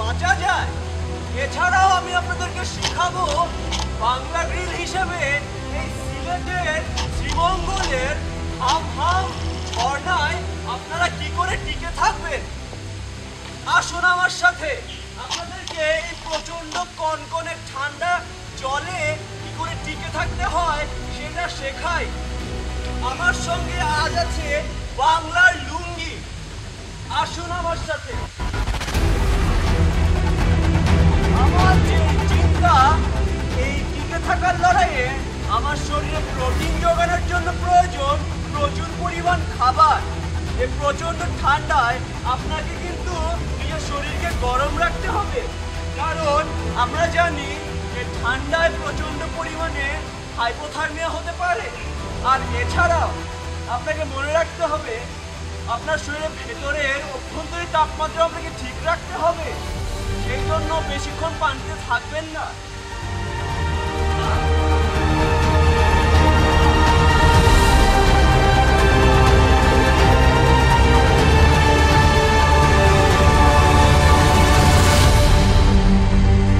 বাঁচা যায়। এছাড়াও আমি আপনাদেরকে শেখাবো বাংলা গ্রিল হিসেবে এই সিলেটের শ্রীমঙ্গলের হামহাম ঝর্ণায় আপনারা কি করে টিকে থাকবেন। আসুন আমার সাথে, আপনাদেরকে এই প্রচন্ড কনকনে ঠান্ডা জলে কি করে টিকে থাকতে হয় সেটা শেখাই। আমার সঙ্গে আজ আছে বাংলার লুঙ্গি। আসুন আমার সাথে। আমার যে চিন্তা, এই টিকে থাকার লড়াইয়ে আমার শরীরে প্রোটিন যোগানোর জন্য প্রয়োজন প্রচুর পরিমাণ খাবার। এই প্রচন্ড ঠান্ডায় আপনাকে কিন্তু নিজের শরীরকে গরম রাখতে হবে, কারণ আমরা জানি যে ঠান্ডায় প্রচন্ড পরিমাণে হাইপোথার্মিয়া হতে পারে। আর এছাড়াও আপনাকে মনে রাখতে হবে আপনার শরীরের ভেতরের অভ্যন্তরীণ তাপমাত্রা আপনাকে ঠিক রাখতে হবে। সেই জন্য বেশিক্ষণ পানিতে থাকবেন না।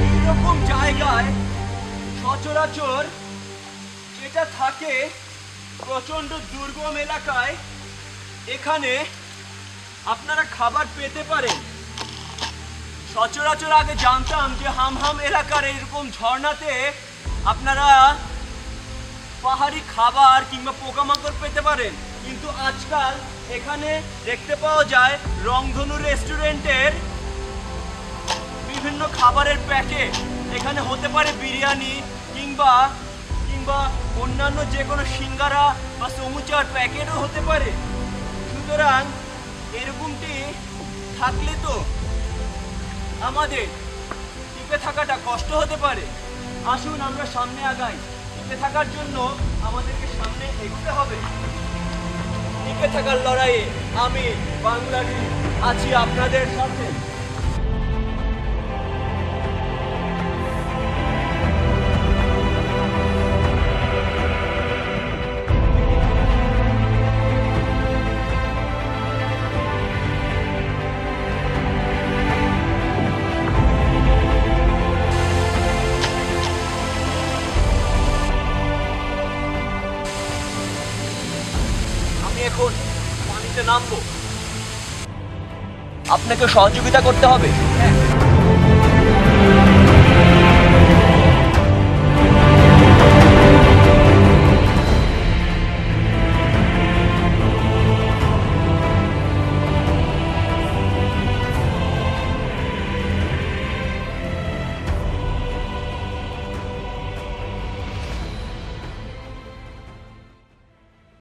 এইরকম জায়গায় সচরাচর যেটা থাকে প্রচন্ড দুর্গম এলাকায়, এখানে আপনারা খাবার পেতে পারেন। সচরাচর আগে জানতাম যে হামহাম এলাকার এরকম ঝর্ণাতে আপনারা পাহাড়ি খাবার কিংবা পোকামাকড় পেতে পারেন, কিন্তু আজকাল এখানে দেখতে পাওয়া যায় রংধনু রেস্টুরেন্টের বিভিন্ন খাবারের প্যাকেট। এখানে হতে পারে বিরিয়ানি কিংবা অন্যান্য যে কোনো সিঙ্গারা বা সমুচার প্যাকেটও হতে পারে। সুতরাং এরকমটি থাকলে তো আমাদের টিকে থাকাটা কষ্ট হতে পারে। আসুন আমরা সামনে আগাই। টিকে থাকার জন্য আমাদেরকে সামনে এগোতে হবে। টিকে থাকার লড়াইয়ে আমি বাংলাদেশ আছি আপনাদের সাথে। এখন পানিতে নামবো, আপনাকে সহযোগিতা করতে হবে। হ্যাঁ।